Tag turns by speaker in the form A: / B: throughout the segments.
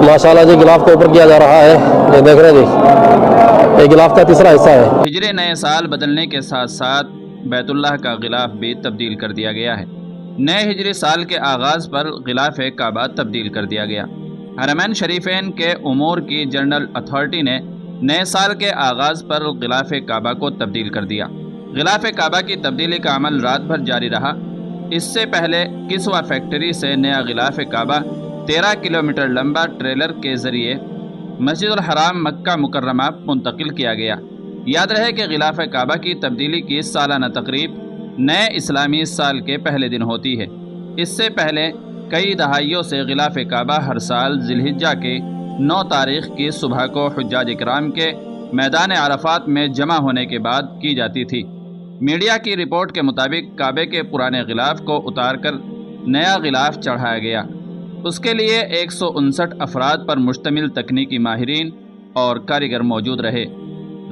A: माशाल्लाह जी गिलाफ को ऊपर किया जा रहा है। ये देख रहे हैं जी, ये गिलाफ का तीसरा हिस्सा है।
B: हिजरे नए साल बदलने के साथ साथ बैतुल्लाह का गिलाफ भी तब्दील कर दिया गया है। नए हिजरी साल के आगाज़ पर गिलाफ काबा तब्दील कर दिया गया। हरमैन शरीफैन के उमूर की जनरल अथॉरिटी ने नए साल के आगाज़ पर गिलाफ काबा को तब्दील कर दिया। गिलाफ काबा की तब्दीली का अमल रात भर जारी रहा। इससे पहले किस्वा फैक्ट्री से नया गिलाफ काबा 13 किलोमीटर लंबा ट्रेलर के ज़रिए मस्जिदुल हराम मक्का मुकर्रमा मुंतकिल किया गया। याद रहे कि गिलाफ काबा की तब्दीली की सालाना तकरीब नए इस्लामी साल के पहले दिन होती है। इससे पहले कई दहाइयों से गिलाफ काबा हर साल जिलहिज्जा के 9 तारीख की सुबह को हुज्जाज इकराम के मैदान अरफात में जमा होने के बाद की जाती थी। मीडिया की रिपोर्ट के मुताबिक काबे के पुराने गिलाफ को उतारकर नया गिलाफ चढ़ाया गया। उसके लिए 159 अफराद पर मुश्तमिल तकनीकी माहिरीन और कारीगर मौजूद रहे।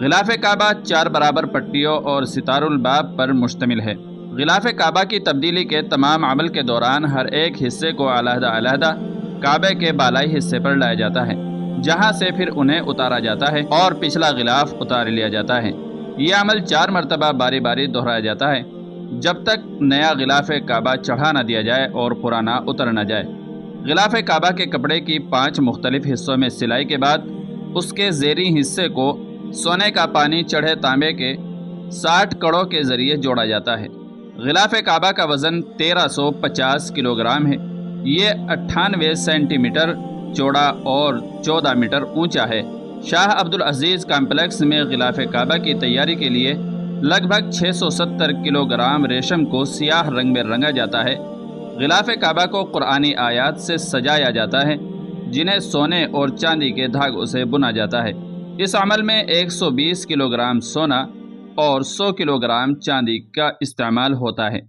B: गिलाफ काबा 4 बराबर पट्टियों और सितारुल बाब पर मुश्तमिल है। गिलाफ काबा की तब्दीली के तमाम अमल के दौरान हर एक हिस्से को अलहदा काबे के बालाई हिस्से पर लाया जाता है, जहां से फिर उन्हें उतारा जाता है और पिछला गिलाफ उतार लिया जाता है। यह अमल 4 मरतबा बारी बारी दोहराया जाता है, जब तक नया गिलाफ काबा चढ़ा न दिया जाए और पुराना उतर न जाए। गिलाफ काबा के कपड़े की 5 मुख्तलिफ हिस्सों में सिलाई के बाद उसके ज़ेरी हिस्से को सोने का पानी चढ़े तांबे के 60 कड़ों के ज़रिए जोड़ा जाता है। गिलाफ काबा का वज़न 1350 किलोग्राम है। ये 98 सेंटीमीटर चौड़ा और 14 मीटर ऊंचा है। शाह अब्दुल अजीज़ कॉम्प्लेक्स में गिलाफ काबा की तैयारी के लिए लगभग 670 किलोग्राम रेशम को सियाह रंग में रंगा जाता है। गिलाफ काबा को कुरानी आयात से सजाया जाता है, जिन्हें सोने और चांदी के धागों से बुना जाता है। इस अमल में 120 किलोग्राम सोना और 100 किलोग्राम चांदी का इस्तेमाल होता है।